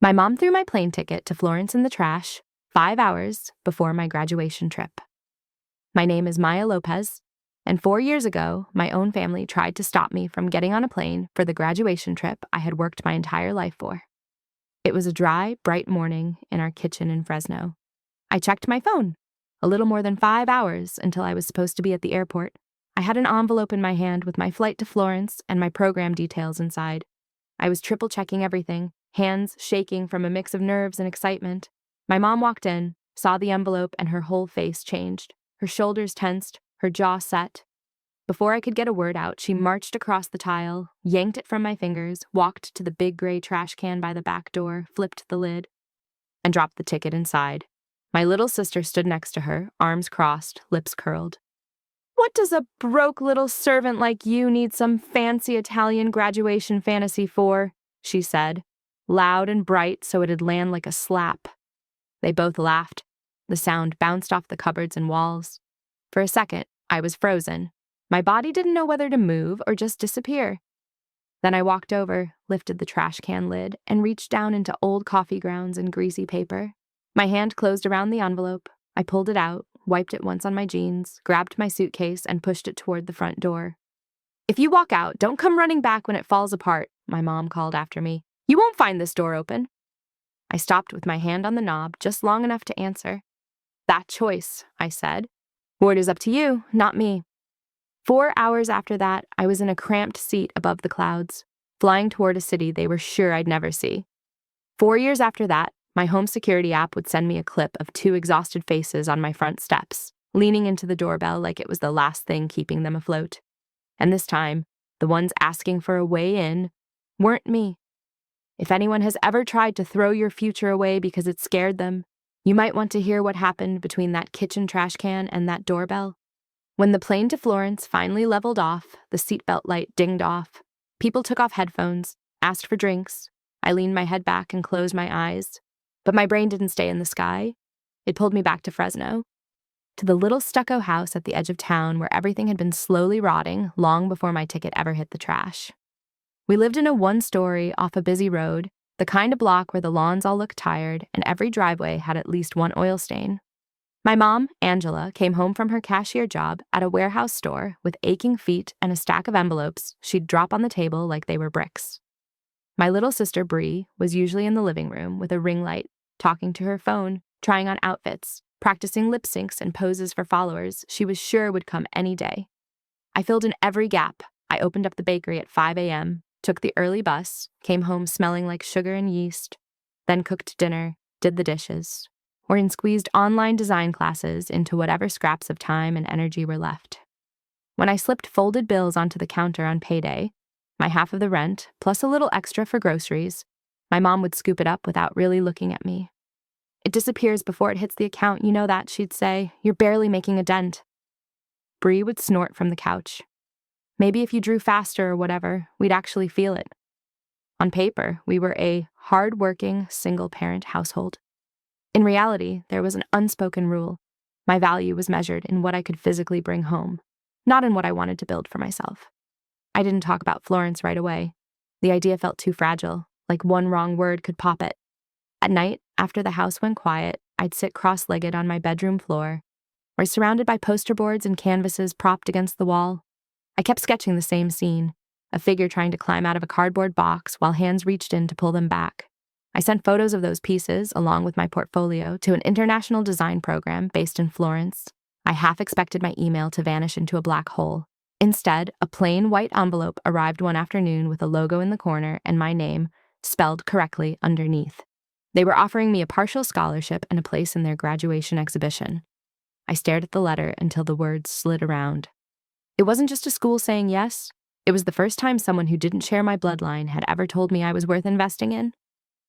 My mom threw my plane ticket to Florence in the trash 5 hours before my graduation trip. My name is Maya Lopez, and 4 years ago, my own family tried to stop me from getting on a plane for the graduation trip I had worked my entire life for. It was a dry, bright morning in our kitchen in Fresno. I checked my phone. A little more than 5 hours until I was supposed to be at the airport. I had an envelope in my hand with my flight to Florence and my program details inside. I was triple-checking everything, hands shaking from a mix of nerves and excitement. My mom walked in, saw the envelope, and her whole face changed. Her shoulders tensed, her jaw set. Before I could get a word out, she marched across the tile, yanked it from my fingers, walked to the big gray trash can by the back door, flipped the lid, and dropped the ticket inside. My little sister stood next to her, arms crossed, lips curled. "What does a broke little servant like you need some fancy Italian graduation fantasy for?" she said, loud and bright so it'd land like a slap. They both laughed. The sound bounced off the cupboards and walls. For a second, I was frozen. My body didn't know whether to move or just disappear. Then I walked over, lifted the trash can lid, and reached down into old coffee grounds and greasy paper. My hand closed around the envelope. I pulled it out, wiped it once on my jeans, grabbed my suitcase, and pushed it toward the front door. "If you walk out, don't come running back when it falls apart," my mom called after me. "You won't find this door open." I stopped with my hand on the knob just long enough to answer. "That choice," I said. "Word is up to you, not me." 4 hours after that, I was in a cramped seat above the clouds, flying toward a city they were sure I'd never see. 4 years after that, my home security app would send me a clip of 2 exhausted faces on my front steps, leaning into the doorbell like it was the last thing keeping them afloat. And this time, the ones asking for a way in weren't me. If anyone has ever tried to throw your future away because it scared them, you might want to hear what happened between that kitchen trash can and that doorbell. When the plane to Florence finally leveled off, the seatbelt light dinged off. People took off headphones, asked for drinks. I leaned my head back and closed my eyes. But my brain didn't stay in the sky. It pulled me back to Fresno, to the little stucco house at the edge of town where everything had been slowly rotting long before my ticket ever hit the trash. We lived in a 1-story off a busy road, the kind of block where the lawns all looked tired and every driveway had at least one oil stain. My mom, Angela, came home from her cashier job at a warehouse store with aching feet and a stack of envelopes she'd drop on the table like they were bricks. My little sister, Bree, was usually in the living room with a ring light, talking to her phone, trying on outfits, practicing lip syncs and poses for followers she was sure would come any day. I filled in every gap. I opened up the bakery at 5 a.m., took the early bus, came home smelling like sugar and yeast, then cooked dinner, did the dishes, or squeezed online design classes into whatever scraps of time and energy were left. When I slipped folded bills onto the counter on payday, my half of the rent, plus a little extra for groceries, my mom would scoop it up without really looking at me. "It disappears before it hits the account, you know that," she'd say. "You're barely making a dent." Bree would snort from the couch. "Maybe if you drew faster or whatever, we'd actually feel it." On paper, we were a hard-working, single-parent household. In reality, there was an unspoken rule. My value was measured in what I could physically bring home, not in what I wanted to build for myself. I didn't talk about Florence right away. The idea felt too fragile, like one wrong word could pop it. At night, after the house went quiet, I'd sit cross-legged on my bedroom floor, or surrounded by poster boards and canvases propped against the wall. I kept sketching the same scene, a figure trying to climb out of a cardboard box while hands reached in to pull them back. I sent photos of those pieces, along with my portfolio, to an international design program based in Florence. I half expected my email to vanish into a black hole. Instead, a plain white envelope arrived one afternoon with a logo in the corner and my name, spelled correctly, underneath. They were offering me a partial scholarship and a place in their graduation exhibition. I stared at the letter until the words slid around. It wasn't just a school saying yes. It was the first time someone who didn't share my bloodline had ever told me I was worth investing in.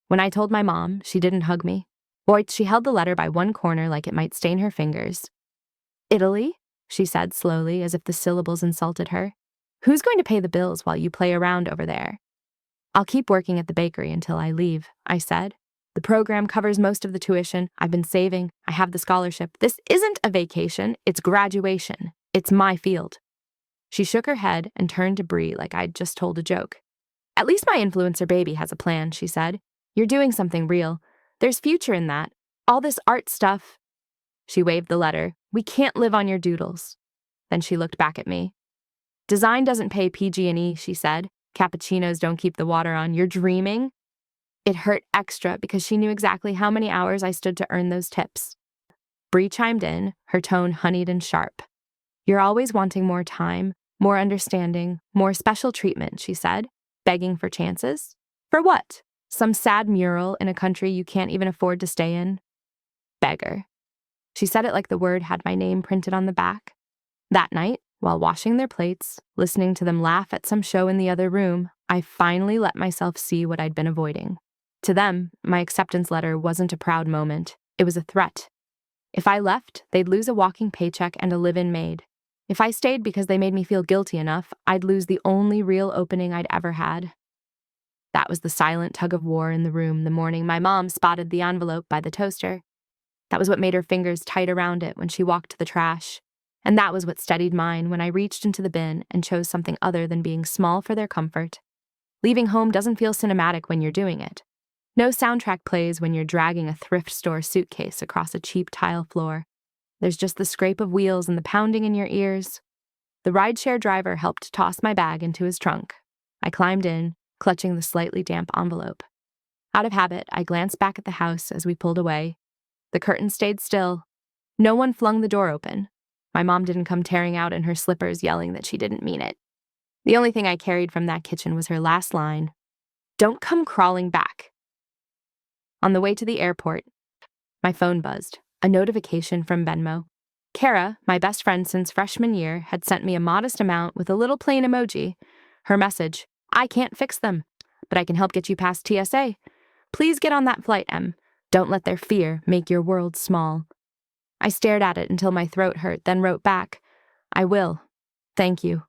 When I told my mom, she didn't hug me. Or she held the letter by one corner like it might stain her fingers. "Italy?" she said slowly, as if the syllables insulted her. "Who's going to pay the bills while you play around over there?" "I'll keep working at the bakery until I leave," I said. "The program covers most of the tuition. I've been saving. I have the scholarship. This isn't a vacation. It's graduation. It's my field." She shook her head and turned to Bree like I'd just told a joke. "At least my influencer baby has a plan," she said. You're doing something real. There's future in that. All this art stuff. She waved the letter. We can't live on your doodles. Then she looked back at me. Design doesn't pay PG&E, she said. Cappuccinos don't keep the water on. You're dreaming? It hurt extra because she knew exactly how many hours I stood to earn those tips. Bree chimed in, her tone honeyed and sharp. You're always wanting more time, more understanding, more special treatment, she said, begging for chances. For what? Some sad mural in a country you can't even afford to stay in? Beggar. She said it like the word had my name printed on the back. That night, while washing their plates, listening to them laugh at some show in the other room, I finally let myself see what I'd been avoiding. To them, my acceptance letter wasn't a proud moment. It was a threat. If I left, they'd lose a walking paycheck and a live-in maid. If I stayed because they made me feel guilty enough, I'd lose the only real opening I'd ever had. That was the silent tug-of-war in the room the morning my mom spotted the envelope by the toaster. That was what made her fingers tight around it when she walked to the trash. And that was what steadied mine when I reached into the bin and chose something other than being small for their comfort. Leaving home doesn't feel cinematic when you're doing it. No soundtrack plays when you're dragging a thrift store suitcase across a cheap tile floor. There's just the scrape of wheels and the pounding in your ears. The rideshare driver helped toss my bag into his trunk. I climbed in, clutching the slightly damp envelope. Out of habit, I glanced back at the house as we pulled away. The curtain stayed still. No one flung the door open. My mom didn't come tearing out in her slippers yelling that she didn't mean it. The only thing I carried from that kitchen was her last line, "Don't come crawling back." On the way to the airport, my phone buzzed, a notification from Venmo. Kara, my best friend since freshman year, had sent me a modest amount with a little plain emoji. Her message, "I can't fix them, but I can help get you past TSA. Please get on that flight, Em. Don't let their fear make your world small." I stared at it until my throat hurt, then wrote back, "I will. Thank you."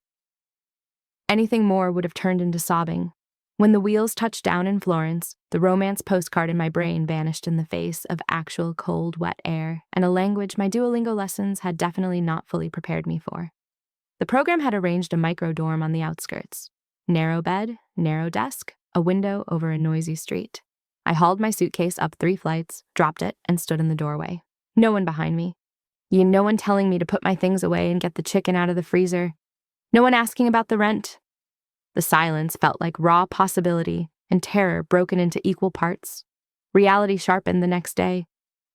Anything more would have turned into sobbing. When the wheels touched down in Florence, the romance postcard in my brain vanished in the face of actual cold, wet air and a language my Duolingo lessons had definitely not fully prepared me for. The program had arranged a micro-dorm on the outskirts. Narrow bed, narrow desk, a window over a noisy street. I hauled my suitcase up 3 flights, dropped it, and stood in the doorway. No one behind me. No one telling me to put my things away and get the chicken out of the freezer. No one asking about the rent. The silence felt like raw possibility and terror broken into equal parts. Reality sharpened the next day.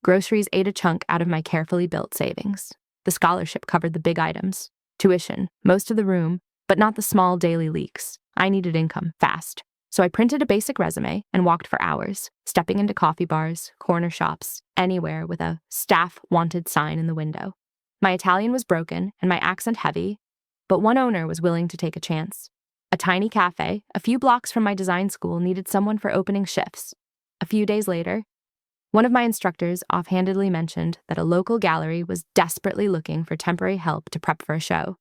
Groceries ate a chunk out of my carefully built savings. The scholarship covered the big items. Tuition, most of the room, but not the small daily leaks. I needed income, fast. So I printed a basic resume and walked for hours, stepping into coffee bars, corner shops, anywhere with a "staff wanted" sign in the window. My Italian was broken and my accent heavy, but one owner was willing to take a chance. A tiny cafe, a few blocks from my design school, needed someone for opening shifts. A few days later, one of my instructors offhandedly mentioned that a local gallery was desperately looking for temporary help to prep for a show.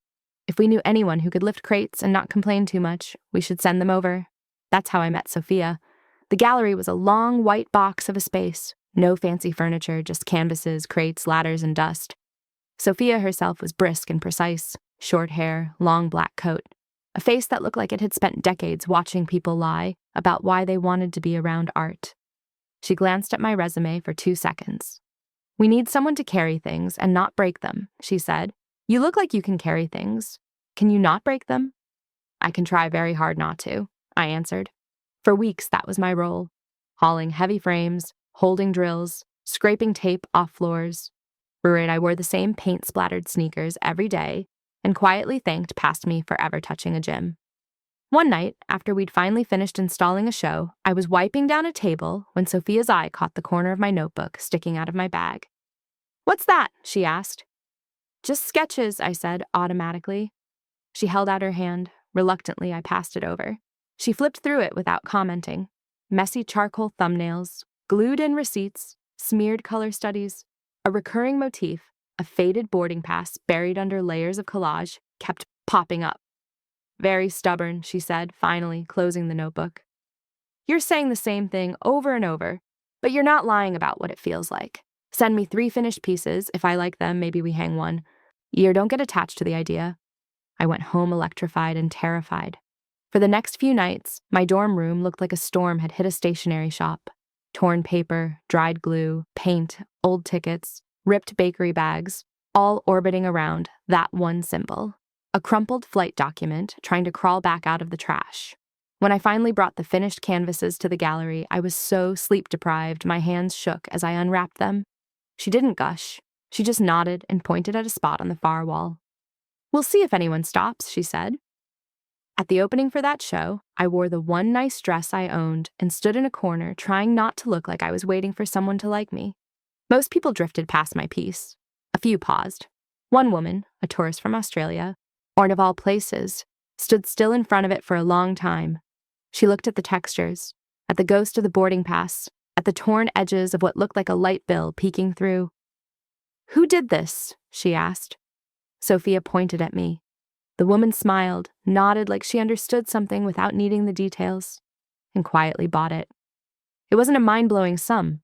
If we knew anyone who could lift crates and not complain too much, we should send them over. That's how I met Sophia. The gallery was a long white box of a space. No fancy furniture, just canvases, crates, ladders, and dust. Sophia herself was brisk and precise. Short hair, long black coat. A face that looked like it had spent decades watching people lie about why they wanted to be around art. She glanced at my resume for 2 seconds. "We need someone to carry things and not break them," she said. "You look like you can carry things. Can you not break them?" "I can try very hard not to," I answered. For weeks, that was my role. Hauling heavy frames, holding drills, scraping tape off floors. I wore the same paint-splattered sneakers every day and quietly thanked past me for ever touching a gym. One night, after we'd finally finished installing a show, I was wiping down a table when Sophia's eye caught the corner of my notebook sticking out of my bag. "What's that?" she asked. "Just sketches," I said automatically. She held out her hand. Reluctantly, I passed it over. She flipped through it without commenting. Messy charcoal thumbnails, glued-in receipts, smeared color studies. A recurring motif, a faded boarding pass buried under layers of collage, kept popping up. "Very stubborn," she said, finally closing the notebook. "You're saying the same thing over and over, but you're not lying about what it feels like. Send me 3 finished pieces. If I like them, maybe we hang one. Don't get attached to the idea." I went home electrified and terrified. For the next few nights, my dorm room looked like a storm had hit a stationery shop. Torn paper, dried glue, paint, old tickets, ripped bakery bags, all orbiting around that one symbol. A crumpled flight document trying to crawl back out of the trash. When I finally brought the finished canvases to the gallery, I was so sleep-deprived my hands shook as I unwrapped them. She didn't gush. She just nodded and pointed at a spot on the far wall. "We'll see if anyone stops," she said. At the opening for that show, I wore the one nice dress I owned and stood in a corner trying not to look like I was waiting for someone to like me. Most people drifted past my piece. A few paused. One woman, a tourist from Australia, or of all places, stood still in front of it for a long time. She looked at the textures, at the ghost of the boarding pass, at the torn edges of what looked like a light bill peeking through. "Who did this?" she asked. Sophia pointed at me. The woman smiled, nodded like she understood something without needing the details, and quietly bought it. It wasn't a mind-blowing sum,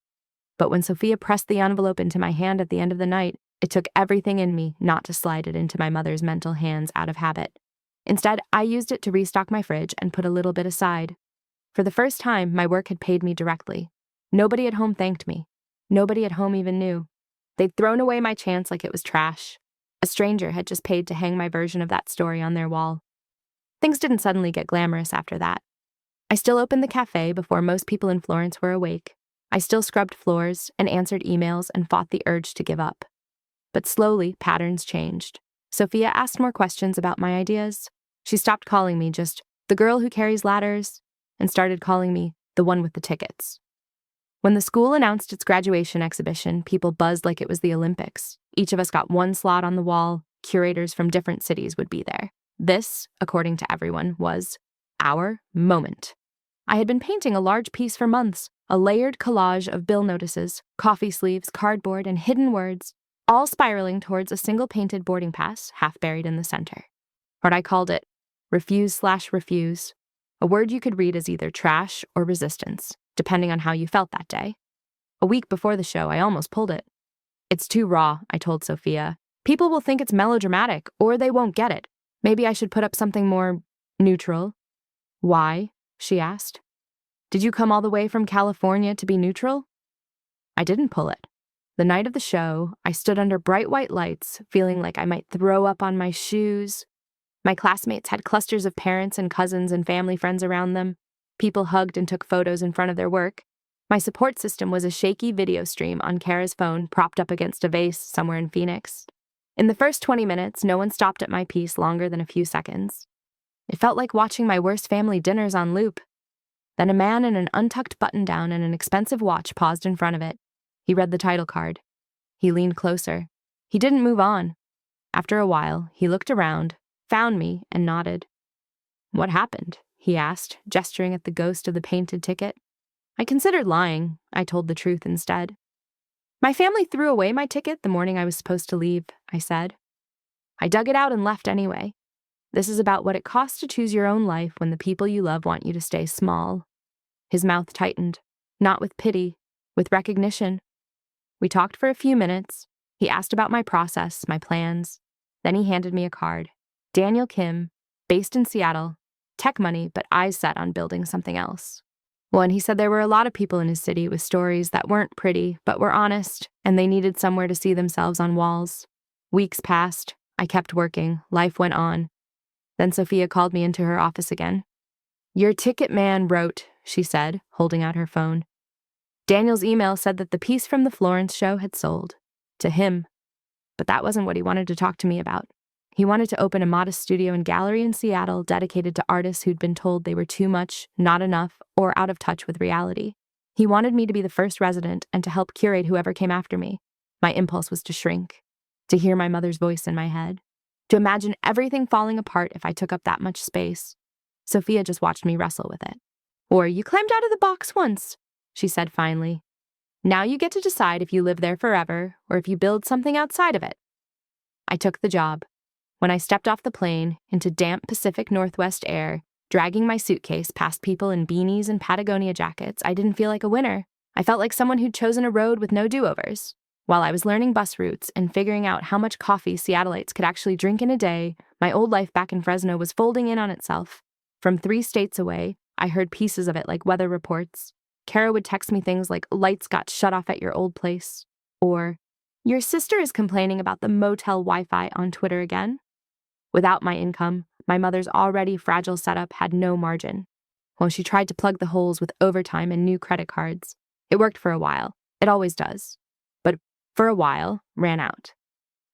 but when Sophia pressed the envelope into my hand at the end of the night, it took everything in me not to slide it into my mother's mental hands out of habit. Instead, I used it to restock my fridge and put a little bit aside. For the first time, my work had paid me directly. Nobody at home thanked me. Nobody at home even knew. They'd thrown away my chance like it was trash. A stranger had just paid to hang my version of that story on their wall. Things didn't suddenly get glamorous after that. I still opened the café before most people in Florence were awake. I still scrubbed floors and answered emails and fought the urge to give up. But slowly, patterns changed. Sophia asked more questions about my ideas. She stopped calling me just the girl who carries ladders and started calling me the one with the tickets. When the school announced its graduation exhibition, people buzzed like it was the Olympics. Each of us got one slot on the wall. Curators from different cities would be there. This, according to everyone, was our moment. I had been painting a large piece for months, a layered collage of bill notices, coffee sleeves, cardboard, and hidden words, all spiraling towards a single painted boarding pass, half buried in the center. Or I called it refuse/refuse, a word you could read as either trash or resistance, depending on how you felt that day. A week before the show, I almost pulled it. "It's too raw," I told Sophia. "People will think it's melodramatic, or they won't get it. Maybe I should put up something more neutral." "Why?" she asked. "Did you come all the way from California to be neutral?" I didn't pull it. The night of the show, I stood under bright white lights, feeling like I might throw up on my shoes. My classmates had clusters of parents and cousins and family friends around them. People hugged and took photos in front of their work. My support system was a shaky video stream on Kara's phone propped up against a vase somewhere in Phoenix. In the first 20 minutes, no one stopped at my piece longer than a few seconds. It felt like watching my worst family dinners on loop. Then a man in an untucked button-down and an expensive watch paused in front of it. He read the title card. He leaned closer. He didn't move on. After a while, he looked around, found me, and nodded. "What happened?" he asked, gesturing at the ghost of the painted ticket. I considered lying. I told the truth instead. "My family threw away my ticket the morning I was supposed to leave," I said. "I dug it out and left anyway. This is about what it costs to choose your own life when the people you love want you to stay small." His mouth tightened, not with pity, with recognition. We talked for a few minutes. He asked about my process, my plans. Then he handed me a card. Daniel Kim, based in Seattle, tech money, but eyes set on building something else. Well, and he said there were a lot of people in his city with stories that weren't pretty, but were honest, and they needed somewhere to see themselves on walls. Weeks passed. I kept working. Life went on. Then Sophia called me into her office again. "Your ticket man wrote," she said, holding out her phone. Daniel's email said that the piece from the Florence show had sold. To him. But that wasn't what he wanted to talk to me about. He wanted to open a modest studio and gallery in Seattle dedicated to artists who'd been told they were too much, not enough, or out of touch with reality. He wanted me to be the first resident and to help curate whoever came after me. My impulse was to shrink, to hear my mother's voice in my head, to imagine everything falling apart if I took up that much space. Sophia just watched me wrestle with it. "Or you climbed out of the box once," she said finally. "Now you get to decide if you live there forever or if you build something outside of it." I took the job. When I stepped off the plane into damp Pacific Northwest air, dragging my suitcase past people in beanies and Patagonia jackets, I didn't feel like a winner. I felt like someone who'd chosen a road with no do-overs. While I was learning bus routes and figuring out how much coffee Seattleites could actually drink in a day, my old life back in Fresno was folding in on itself. From 3 states away, I heard pieces of it like weather reports. Kara would text me things like, "Lights got shut off at your old place," or, "Your sister is complaining about the motel Wi-Fi on Twitter again." Without my income, my mother's already fragile setup had no margin. Well, she tried to plug the holes with overtime and new credit cards. It worked for a while. It always does. But for a while, ran out.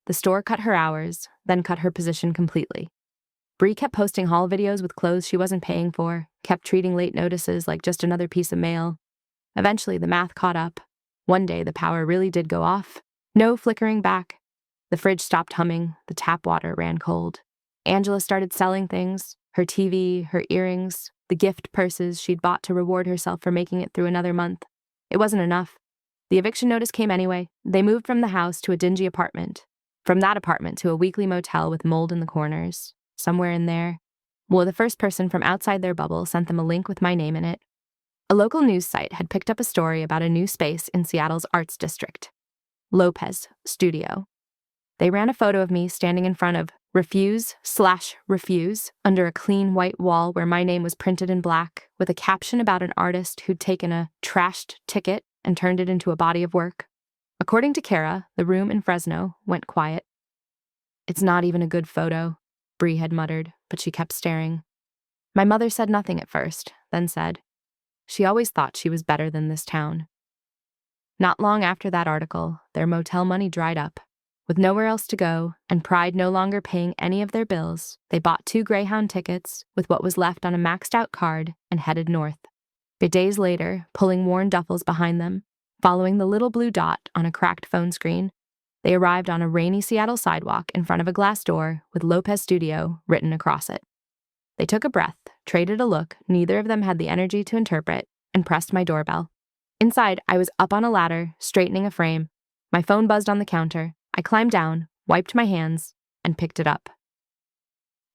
The store cut her hours, then cut her position completely. Bree kept posting haul videos with clothes she wasn't paying for, kept treating late notices like just another piece of mail. Eventually, the math caught up. One day, the power really did go off. No flickering back. The fridge stopped humming. The tap water ran cold. Angela started selling things, her TV, her earrings, the gift purses she'd bought to reward herself for making it through another month. It wasn't enough. The eviction notice came anyway. They moved from the house to a dingy apartment. From that apartment to a weekly motel with mold in the corners. Somewhere in there. Well, the first person from outside their bubble sent them a link with my name in it. A local news site had picked up a story about a new space in Seattle's Arts District. Lopez Studio. They ran a photo of me standing in front of Refuse/Refuse under a clean white wall where my name was printed in black, with a caption about an artist who'd taken a trashed ticket and turned it into a body of work. According to Kara, the room in Fresno went quiet. "It's not even a good photo," Bree had muttered, but she kept staring. My mother said nothing at first, then said, "She always thought she was better than this town." Not long after that article, their motel money dried up. With nowhere else to go, and Pride no longer paying any of their bills, they bought 2 Greyhound tickets with what was left on a maxed-out card and headed north. But days later, pulling worn duffels behind them, following the little blue dot on a cracked phone screen, they arrived on a rainy Seattle sidewalk in front of a glass door with Lopez Studio written across it. They took a breath, traded a look neither of them had the energy to interpret, and pressed my doorbell. Inside, I was up on a ladder, straightening a frame. My phone buzzed on the counter. I climbed down, wiped my hands, and picked it up.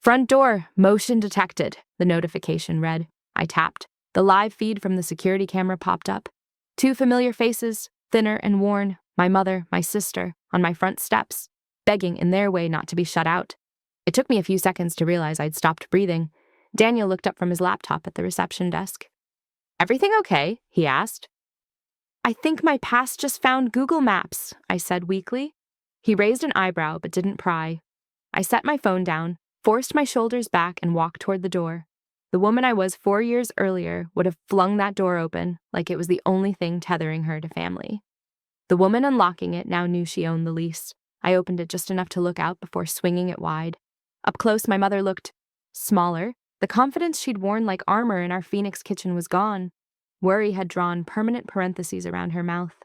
"Front door, motion detected," the notification read. I tapped. The live feed from the security camera popped up. 2 familiar faces, thinner and worn, my mother, my sister, on my front steps, begging in their way not to be shut out. It took me a few seconds to realize I'd stopped breathing. Daniel looked up from his laptop at the reception desk. "Everything okay?" he asked. "I think my past just found Google Maps," I said weakly. He raised an eyebrow but didn't pry. I set my phone down, forced my shoulders back, and walked toward the door. The woman I was 4 years earlier would have flung that door open like it was the only thing tethering her to family. The woman unlocking it now knew she owned the lease. I opened it just enough to look out before swinging it wide. Up close, my mother looked smaller. The confidence she'd worn like armor in our Phoenix kitchen was gone. Worry had drawn permanent parentheses around her mouth.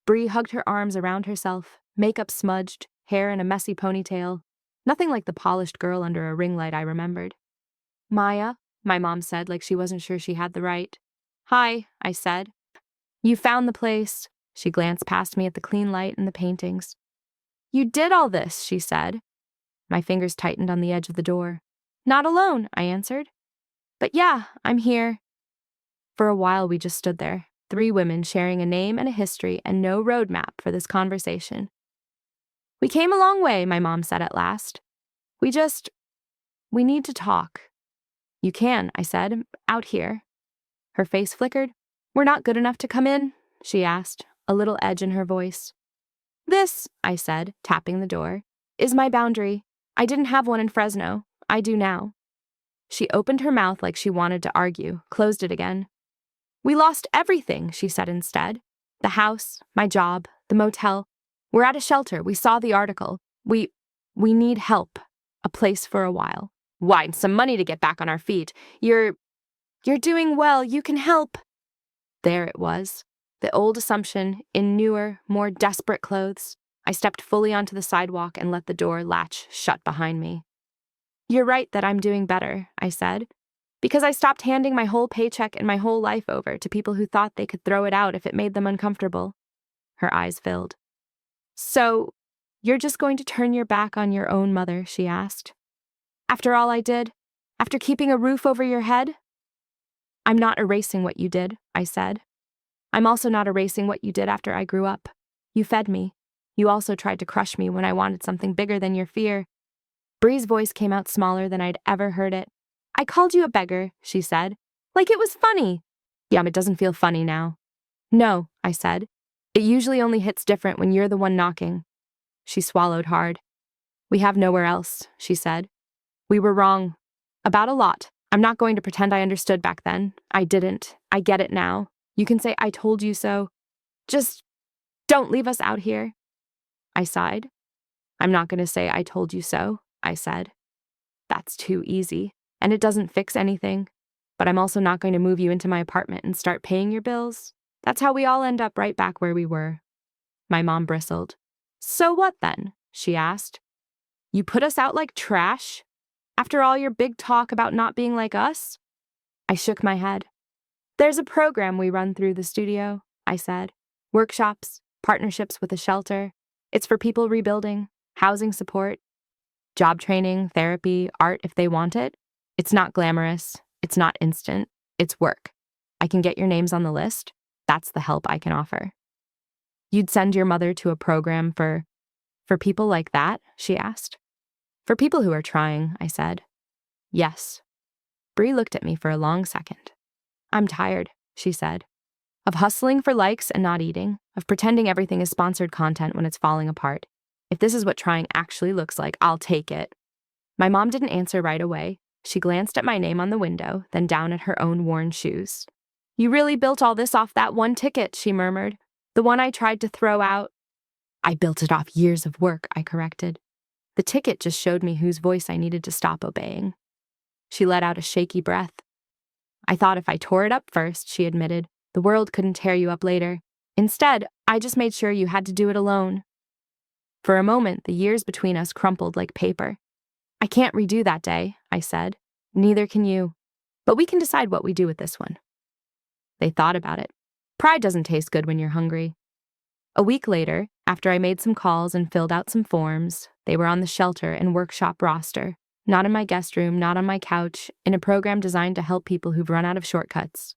Bree hugged her arms around herself, makeup smudged, hair in a messy ponytail. Nothing like the polished girl under a ring light I remembered. "Maya," my mom said like she wasn't sure she had the right. "Hi," I said. "You found the place." She glanced past me at the clean light and the paintings. "You did all this," she said. My fingers tightened on the edge of the door. "Not alone," I answered. "But yeah, I'm here." For a while we just stood there, 3 women sharing a name and a history and no roadmap for this conversation. "We came a long way," my mom said at last. We need to talk." "You can," I said, "out here." Her face flickered. "We're not good enough to come in?" she asked, a little edge in her voice. "This," I said, tapping the door, "is my boundary. I didn't have one in Fresno. I do now." She opened her mouth like she wanted to argue, closed it again. "We lost everything," she said instead. "The house, my job, the motel. We're at a shelter. We saw the article. We need help. A place for a while. Why, some money to get back on our feet. You're doing well. You can help." There it was. The old assumption, in newer, more desperate clothes. I stepped fully onto the sidewalk and let the door latch shut behind me. "You're right that I'm doing better," I said, "because I stopped handing my whole paycheck and my whole life over to people who thought they could throw it out if it made them uncomfortable." Her eyes filled. "So, you're just going to turn your back on your own mother?" she asked. "After all I did? After keeping a roof over your head?" "I'm not erasing what you did," I said. "I'm also not erasing what you did after I grew up. You fed me. You also tried to crush me when I wanted something bigger than your fear." Bree's voice came out smaller than I'd ever heard it. "I called you a beggar," she said. "Like it was funny." It doesn't feel funny now. No, I said. It usually only hits different when you're the one knocking. She swallowed hard. We have nowhere else, she said. We were wrong. About a lot. I'm not going to pretend I understood back then. I didn't. I get it now. You can say I told you so. Just don't leave us out here. I sighed. I'm not going to say I told you so, I said. That's too easy, and it doesn't fix anything. But I'm also not going to move you into my apartment and start paying your bills. That's how we all end up right back where we were. My mom bristled. So what then? She asked. You put us out like trash? After all your big talk about not being like us? I shook my head. There's a program we run through the studio, I said. Workshops, partnerships with a shelter. It's for people rebuilding, housing support, job training, therapy, art if they want it. It's not glamorous. It's not instant. It's work. I can get your names on the list. That's the help I can offer. You'd send your mother to a program for people like that? She asked. For people who are trying, I said. Yes. Bree looked at me for a long second. I'm tired, she said. Of hustling for likes and not eating, of pretending everything is sponsored content when it's falling apart. If this is what trying actually looks like, I'll take it. My mom didn't answer right away. She glanced at my name on the window, then down at her own worn shoes. You really built all this off that one ticket, she murmured. The one I tried to throw out. I built it off years of work, I corrected. The ticket just showed me whose voice I needed to stop obeying. She let out a shaky breath. I thought if I tore it up first, she admitted, the world couldn't tear you up later. Instead, I just made sure you had to do it alone. For a moment, the years between us crumpled like paper. I can't redo that day, I said. Neither can you. But we can decide what we do with this one. They thought about it. Pride doesn't taste good when you're hungry. A week later, after I made some calls and filled out some forms, they were on the shelter and workshop roster, not in my guest room, not on my couch, in a program designed to help people who've run out of shortcuts.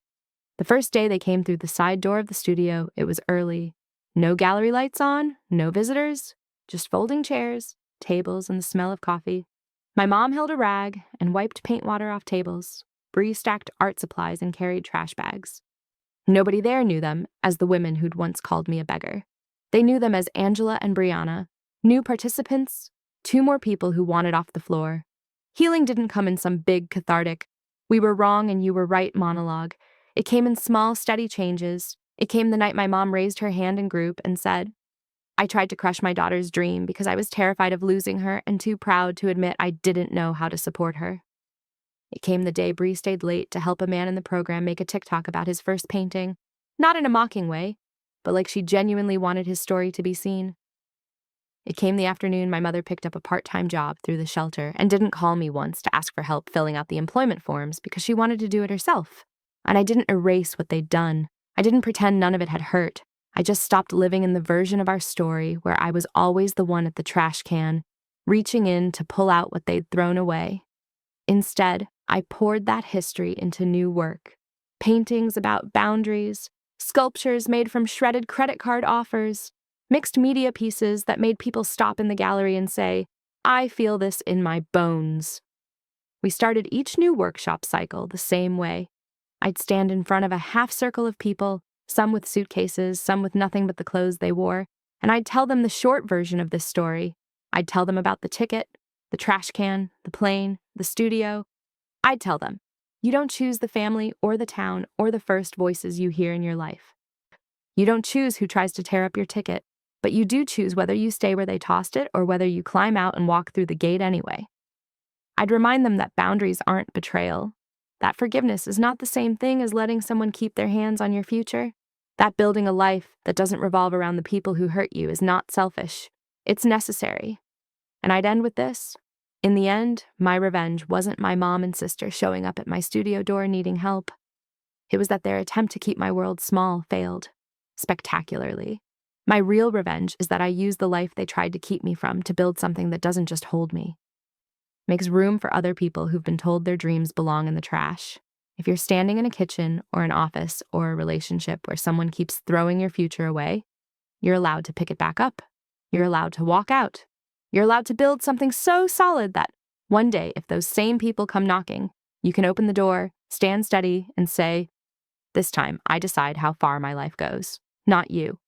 The first day they came through the side door of the studio, it was early. No gallery lights on, no visitors, just folding chairs, tables, and the smell of coffee. My mom held a rag and wiped paint water off tables. Bree stacked art supplies and carried trash bags. Nobody there knew them as the women who'd once called me a beggar. They knew them as Angela and Brianna. New participants, 2 more people who wanted off the floor. Healing didn't come in some big, cathartic, we were wrong and you were right monologue. It came in small, steady changes. It came the night my mom raised her hand in group and said, I tried to crush my daughter's dream because I was terrified of losing her and too proud to admit I didn't know how to support her. It came the day Bree stayed late to help a man in the program make a TikTok about his first painting, not in a mocking way, but like she genuinely wanted his story to be seen. It came the afternoon my mother picked up a part-time job through the shelter and didn't call me once to ask for help filling out the employment forms because she wanted to do it herself. And I didn't erase what they'd done. I didn't pretend none of it had hurt. I just stopped living in the version of our story where I was always the one at the trash can, reaching in to pull out what they'd thrown away. Instead, I poured that history into new work. Paintings about boundaries, sculptures made from shredded credit card offers, mixed media pieces that made people stop in the gallery and say, I feel this in my bones. We started each new workshop cycle the same way. I'd stand in front of a half circle of people, some with suitcases, some with nothing but the clothes they wore, and I'd tell them the short version of this story. I'd tell them about the ticket, the trash can, the plane, the studio. I'd tell them, you don't choose the family or the town or the first voices you hear in your life. You don't choose who tries to tear up your ticket, but you do choose whether you stay where they tossed it or whether you climb out and walk through the gate anyway. I'd remind them that boundaries aren't betrayal, that forgiveness is not the same thing as letting someone keep their hands on your future, that building a life that doesn't revolve around the people who hurt you is not selfish, it's necessary. And I'd end with this. In the end, my revenge wasn't my mom and sister showing up at my studio door needing help. It was that their attempt to keep my world small failed, spectacularly. My real revenge is that I used the life they tried to keep me from to build something that doesn't just hold me. Makes room for other people who've been told their dreams belong in the trash. If you're standing in a kitchen or an office or a relationship where someone keeps throwing your future away, you're allowed to pick it back up. You're allowed to walk out. You're allowed to build something so solid that one day, if those same people come knocking, you can open the door, stand steady, and say, This time, I decide how far my life goes, not you.